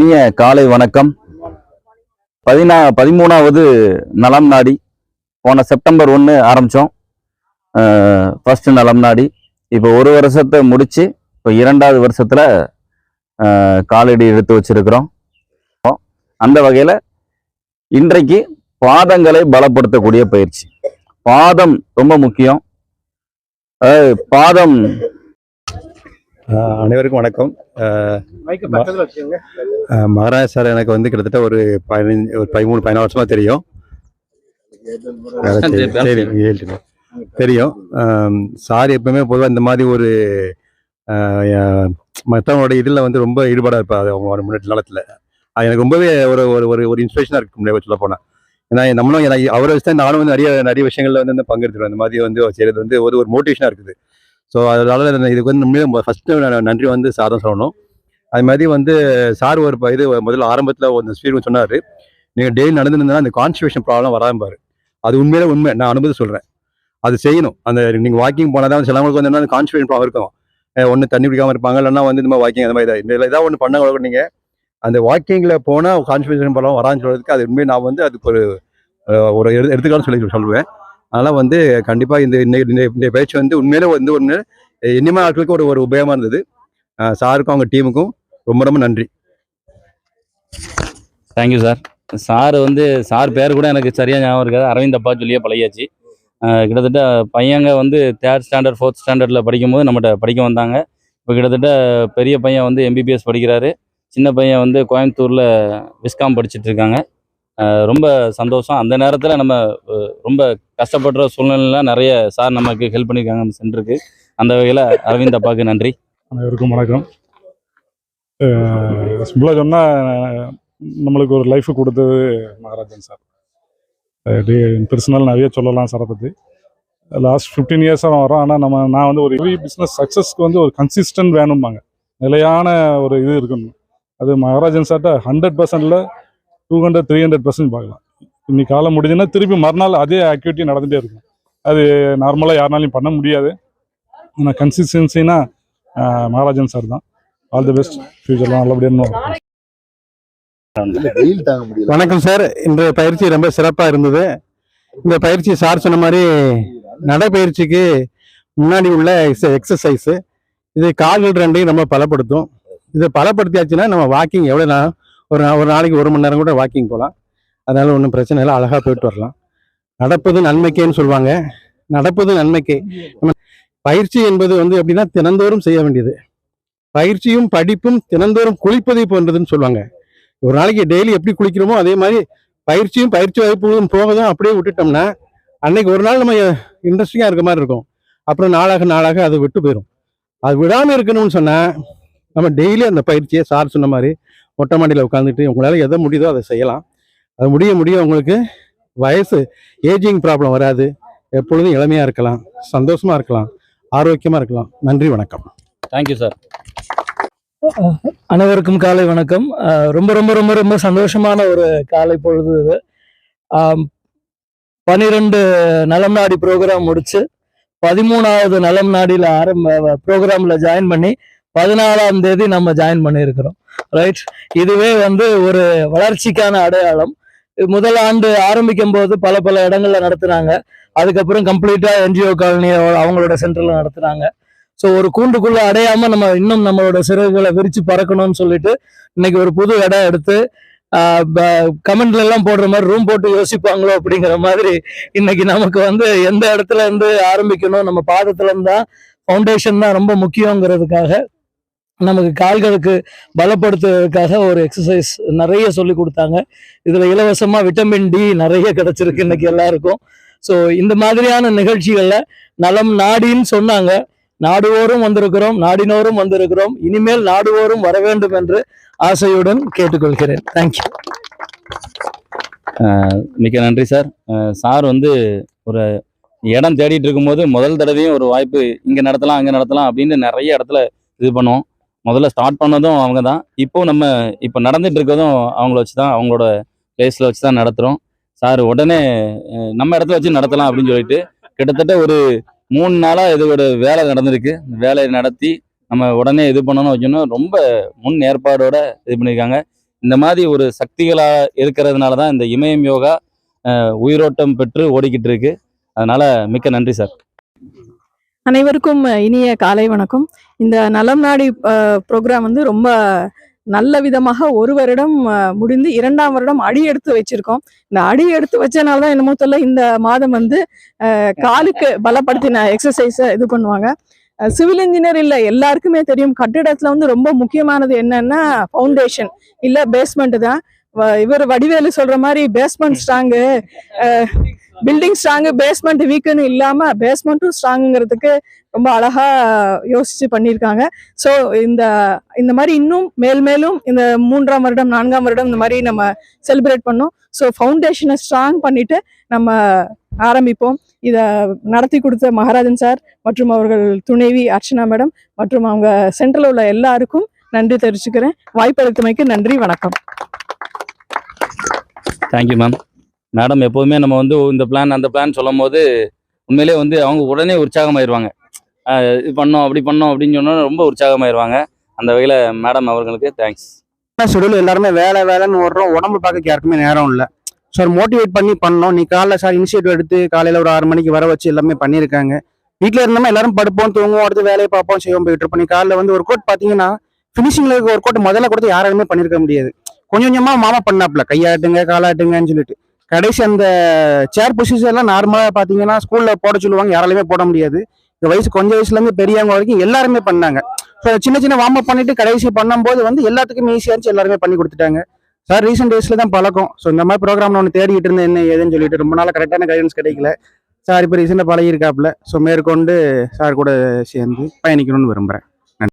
இனிய காலை வணக்கம். 13வது நலம் நாடி போன செப்டம்பர் 1 ஆரம்பித்தோம். ஃபர்ஸ்ட் நலம் நாடி இப்போ ஒரு வருஷத்தை முடித்து இப்போ 2வது வருஷத்தில் காலடி எடுத்து வச்சிருக்கிறோம். அந்த வகையில் இன்றைக்கு பாதங்களை பலப்படுத்தக்கூடிய பயிற்சி. பாதம் ரொம்ப முக்கியம். பாதம். அனைவருக்கும் வணக்கம். மகாராஜ் சார் எனக்கு வந்து கிட்டத்தட்ட ஒரு 13-14 வருஷமா தெரியும். சார் எப்பவுமே பொதுவாக இந்த மாதிரி ஒரு மற்றவங்களோட இதில் வந்து ரொம்ப ஈடுபாடாக இருப்பார். அவங்க முன்னாடி காலத்தில் அது எனக்கு ரொம்பவே ஒரு ஒரு ஒரு இன்ஸ்பிரேஷனாக இருக்கு முடியாது சொல்ல போனால். ஏன்னா நம்மளும் அவரை வச்சு தான் நானும் வந்து நிறைய விஷயங்கள்ல வந்து பங்கெடுத்துருவேன். இந்த மாதிரி வந்து செய்கிறது வந்து ஒரு மோட்டிவேஷனாக இருக்குது. ஸோ அதனால இதுக்கு வந்து உண்மையிலே ஃபஸ்ட்டு நன்றி வந்து சார் தான் சொல்லணும். அது மாதிரி வந்து சார் ஒரு இது முதல்ல ஆரம்பத்தில் ஒரு ஸ்பீட் சொன்னார், நீங்கள் டெய்லி நடந்துருந்தா அந்த கான்ஸ்டிபேஷன் ப்ராப்ளம் வராமல். அது உண்மையிலே உண்மை, நான் அனுபவம் சொல்கிறேன். அது செய்யணும். அந்த நீங்கள் வாக்கிங் போனால் தான் சிலவங்களுக்கு வந்து அந்த கான்ஸ்டிபேஷன் ப்ராப்ளம் இருக்கும். ஒன்று தண்ணி குடிக்காமல் இருப்பாங்க, இல்லைன்னா வந்து இந்த மாதிரி வாக்கிங் அந்த மாதிரி ஏதாவது ஒன்று பண்ண நீங்கள் அந்த வாக்கிங்கில் போனால் கான்ஸ்டிபேஷன் ப்ராப்ளம் வரான்னு சொல்கிறதுக்கு அது உண்மையை நான் வந்து அதுக்கு ஒரு எடுத்துக்காலம் சொல்லுவேன். அதனால் வந்து கண்டிப்பாக இந்த பயிற்சி வந்து உண்மையிலே வந்து ஒன்று இனிமே ஆட்களுக்கு ஒரு உபயோகமாக இருந்தது. சாருக்கும் அவங்க டீமுக்கும் ரொம்ப ரொம்ப நன்றி. Thank you sir. சார் பேர் கூட எனக்கு சரியாக ஞாபகம் இருக்காது. அரவிந்த் அப்பா சொல்லியே பழகியாச்சு. கிட்டத்தட்ட பையங்க வந்து 3rd ஸ்டாண்டர்ட் 4th ஸ்டாண்டர்டில் படிக்கும்போது நம்மகிட்ட படிக்க வந்தாங்க. இப்போ கிட்டத்தட்ட பெரிய பையன் வந்து MBBS படிக்கிறாரு. சின்ன பையன் வந்து கோயம்புத்தூரில் விஸ்காம் படிச்சுட்டு இருக்காங்க. ரொம்ப சந்தோஷம். அந்த நேரத்தில் நம்ம ரொம்ப கஷ்டப்படுற சூழ்நிலைலாம் நிறைய சார் நமக்கு ஹெல்ப் பண்ணியிருக்காங்க அந்த சென்டருக்கு. அந்த வகையில் அரவிந்த் அப்பாவுக்கு நன்றி. அனைவருக்கும் வணக்கம். சிம்பிளாக சொன்னால் நம்மளுக்கு ஒரு லைஃப் கொடுத்தது மகாராஜன் சார். பர்சனல் நிறைய சொல்லலாம் சாரை பற்றி. லாஸ்ட் 15 இயர்ஸாக வரோம். ஆனால் நான் வந்து ஒரு பிஸ்னஸ் சக்ஸஸ்க்கு வந்து ஒரு கன்சிஸ்டன்ட் வேணும்பாங்க, நிலையான ஒரு இது இருக்கணும். அது மகாராஜன் சார்ட்ட 100%ல் 200-300% பார்க்கலாம். இன்னைக்கு காலம் முடிஞ்சுன்னா திருப்பி மறுநாள் அதே ஆக்டிவிட்டி நடந்துகிட்டே இருக்கும். அது நார்மலாக யாருனாலையும் பண்ண முடியாது. ஆனால் கன்சிஸ்டன்சினா மகாராஜன் சார் தான். All the best. ஃபியூச்சர்லாம் நல்லபடியாக. வணக்கம் சார். இன்றைய பயிற்சி ரொம்ப சிறப்பாக இருந்தது. இந்த பயிற்சி சார் சொன்ன மாதிரி நடைப்பயிற்சிக்கு முன்னாடி உள்ள எக்ஸசைஸு இது கால்கள் ரெண்டையும் ரொம்ப பலப்படுத்தும். இதை பலப்படுத்தியாச்சுன்னா நம்ம வாக்கிங் எவ்வளோ ஒரு நாளைக்கு 1 மணி நேரம் கூட வாக்கிங் போகலாம். அதனால ஒன்றும் பிரச்சனை இல்லை, அழகாக போயிட்டு வரலாம். நடப்பது நன்மைக்கேன்னு சொல்லுவாங்க. நடப்பது நன்மைக்கே. நம்ம பயிற்சி என்பது வந்து எப்படின்னா தினந்தோறும் செய்ய வேண்டியது. பயிற்சியும் படிப்பும் தினந்தோறும் குளிப்பதை போன்றதுன்னு சொல்லுவாங்க. ஒரு நாளைக்கு டெய்லி எப்படி குளிக்கிறோமோ அதே மாதிரி பயிற்சியும் பயிற்சி வகுப்புகளும் போக தான் அப்படியே விட்டுட்டோம்னா அன்னைக்கு ஒரு நாள் நம்ம இன்ட்ரெஸ்டிங்காக இருக்க மாதிரி இருக்கும். அப்புறம் நாளாக அது விட்டு போயிடும். அது விடாமல் இருக்கணும்னு சொன்னால் நம்ம டெய்லி அந்த பயிற்சியை சார் சொன்ன மாதிரி மொட்டை மாடியில் உட்காந்துட்டு உங்களால் எதை முடியுதோ அதை செய்யலாம். அது முடிய உங்களுக்கு வயசு ஏஜிங் ப்ராப்ளம் வராது. எப்பொழுதும் இளமையாக இருக்கலாம், சந்தோஷமாக இருக்கலாம், ஆரோக்கியமாக இருக்கலாம். நன்றி, வணக்கம். Thank you sir. அனைவருக்கும் காலை வணக்கம். ரொம்ப ரொம்ப ரொம்ப ரொம்ப சந்தோஷமான ஒரு காலை பொழுது இது. 12 நலம் நாடி ப்ரோக்ராம் முடிச்சு 13வது நலம் நாடியில் ப்ரோக்ராமில் ஜாயின் பண்ணி 14ஆம் தேதி நம்ம ஜாயின் பண்ணியிருக்கிறோம். ரைட். இதுவே வந்து ஒரு வளர்ச்சிக்கான அடையாளம். முதல் ஆண்டு ஆரம்பிக்கும் போது பல இடங்கள்ல நடத்துனாங்க. அதுக்கப்புறம் கம்ப்ளீட்டா NGO காலனி அவங்களோட சென்டர்ல நடத்துனாங்க. ஸோ ஒரு கூண்டுக்குள்ள அடையாம நம்ம இன்னும் நம்மளோட சிறகுகளை விரிச்சு பறக்கணும்னு சொல்லிட்டு இன்னைக்கு ஒரு புது இடம் எடுத்து கமெண்ட்ல எல்லாம் போடுற மாதிரி ரூம் போட்டு யோசிப்பாங்களோ அப்படிங்கிற மாதிரி இன்னைக்கு நமக்கு வந்து எந்த இடத்துல இருந்து ஆரம்பிக்கணும், நம்ம பாதத்துல இருந்தா ஃபவுண்டேஷன் தான் ரொம்ப முக்கியங்கிறதுக்காக நமக்கு கால்களுக்கு பலப்படுத்துவதற்காக ஒரு எக்ஸசைஸ் நிறைய சொல்லி கொடுத்தாங்க. இதுல இலவசமா விட்டமின் D நிறைய கிடைச்சிருக்கு இன்னைக்கு எல்லாருக்கும். ஸோ இந்த மாதிரியான நிகழ்ச்சிகள்ல நலம் நாடின்னு சொன்னாங்க. நாடுவோரும் வந்திருக்கிறோம், நாடினோரும் வந்திருக்கிறோம். இனிமேல் நாடுவோரும் வர வேண்டும் என்று ஆசையுடன் கேட்டுக்கொள்கிறேன். தேங்க்யூ. மிக்க நன்றி சார். சார் வந்து ஒரு இடம் தேடிட்டு இருக்கும்போது முதல் தடவையும் ஒரு வாய்ப்பு இங்கே நடத்தலாம் அங்கே நடத்தலாம் அப்படின்னு நிறைய இடத்துல இது பண்ணுவோம். முதல்ல ஸ்டார்ட் பண்ணதும் அவங்க தான். இப்போ நடந்துட்டு இருக்கிறதும் அவங்கள வச்சு தான், அவங்களோட பிளேஸில் வச்சு தான் நடத்துகிறோம். சார் உடனே நம்ம இடத்துல வச்சு நடத்தலாம் அப்படின்னு சொல்லிட்டு கிட்டத்தட்ட ஒரு 3 நாளாக இதோட வேலை நடந்திருக்கு. வேலையை நடத்தி நம்ம உடனே இது பண்ணணும் வைக்கணும் ரொம்ப முன் ஏற்பாடோட இது பண்ணியிருக்காங்க. இந்த மாதிரி ஒரு சக்திகளாக இருக்கிறதுனால தான் இந்த இமயம் யோகா உயிரோட்டம் பெற்று ஓடிக்கிட்டு இருக்கு. அதனால மிக்க நன்றி சார். அனைவருக்கும் இனிய காலை வணக்கம். இந்த நலம் நாடி ப்ரோக்ராம் வந்து ரொம்ப நல்ல விதமாக ஒரு வருடம் முடிந்து 2ஆம் வருடம் அடி எடுத்து வச்சிருக்கோம். இந்த அடி எடுத்து வச்சனால தான் என்னமோ தெரியல இந்த மாதம் வந்து காலுக்கு பலப்படுத்தின எக்ஸசைஸை இது பண்ணுவாங்க. சிவில் இன்ஜினியர் இல்லை, எல்லாருக்குமே தெரியும் கட்டிடத்துல வந்து ரொம்ப முக்கியமானது என்னன்னா ஃபவுண்டேஷன் இல்லை பேஸ்மெண்ட் தான். இவர் வடிவேலு சொல்ற மாதிரி basement strong, building strong, basement வீக்குன்னு இல்லாம பேஸ்மெண்ட்டும் ஸ்ட்ராங்குங்கிறதுக்கு ரொம்ப அழகா யோசிச்சு பண்ணியிருக்காங்க. ஸோ இந்த மாதிரி இன்னும் மேலும் இந்த 3ஆம் வருடம் 4ஆம் வருடம் இந்த மாதிரி நம்ம செலிப்ரேட் பண்ணோம். ஸோ ஃபவுண்டேஷனை ஸ்ட்ராங் பண்ணிட்டு நம்ம ஆரம்பிப்போம். இதை நடத்தி கொடுத்த மகாராஜன் சார் மற்றும் அவர்கள் துணைவி அர்ச்சனா மேடம் மற்றும் அவங்க சென்ட்ரல் உள்ள எல்லாருக்கும் நன்றி தெரிவிச்சுக்கிறேன். வாய்ப்பளித்தமைக்கு நன்றி, வணக்கம். Thank you ma'am. மேடம் எப்போதுமே நம்ம வந்து இந்த பிளான் அந்த பிளான் சொல்லும் போது உண்மையிலே வந்து அவங்க உடனே உற்சாகமாயிருவாங்க. இது பண்ணோம் அப்படி பண்ணோம் அப்படின்னு சொன்னோன்னா ரொம்ப உற்சாகமாயிருவாங்க. அந்த வகையில் மேடம் அவர்களுக்கு தேங்க்ஸ். ஷெடியூல் எல்லாருமே வேலைன்னு ஓடுறோம், உடம்பு பார்க்க யாருக்குமே நேரம் இல்லை. சார் மோட்டிவேட் பண்ணி பண்ணோம். நீ காலைல சார் இனிஷியேட்டிவ் எடுத்து காலையில் ஒரு 6 மணிக்கு வர வச்சு எல்லாமே பண்ணியிருக்காங்க. வீட்டில் இருந்தோம்னா எல்லாரும் படுப்போம், தூங்குவோம், அடுத்து வேலையை பார்ப்போம், செய்வோம், போயிட்டு இருப்போம். நீ காலைல வந்து ஒரு கோட் பார்த்தீங்கன்னா ஃபினிஷிங்கில் இருக்க ஒரு கோட் முதல்ல கொடுத்து யாராலுமே பண்ணியிருக்க முடியாது. கொஞ்சம் கொஞ்சமாக மாமா பண்ணாப்புல கையாட்டுங்க காலாட்டுங்கன்னு சொல்லிட்டு கடைசி அந்த சேர் பொசிஷன் எல்லாம் நார்மலாக பார்த்தீங்கன்னா ஸ்கூலில் போட சொல்லுவாங்க, யாராலுமே போட முடியாது. இந்த வயசு கொஞ்சம் வயசுலேருந்து பெரியவங்க வரைக்கும் எல்லாருமே பண்ணாங்க. ஸோ சின்ன வார்ம் அப் பண்ணிட்டு கடைசி பண்ணும்போது வந்து எல்லாத்துக்குமே ஈஸியாக இருந்துச்சு, எல்லாருமே பண்ணி கொடுத்துட்டாங்க. சார் ரீசெண்ட் டேஸில் தான் பழக்கம். ஸோ இந்த மாதிரி ப்ரோக்ராம் ஒன்று தேடிட்டு இருந்தேன் என்ன ஏதுன்னு சொல்லிட்டு ரொம்ப நாள் கரெக்டான கைடன்ஸ் கிடைக்கல. சார் இப்போ ரீசெண்டாக பழகிருக்காப்புல. ஸோ மேற்கொண்டு சார் கூட சேர்ந்து பயணிக்கணும்னு விரும்புகிறேன்.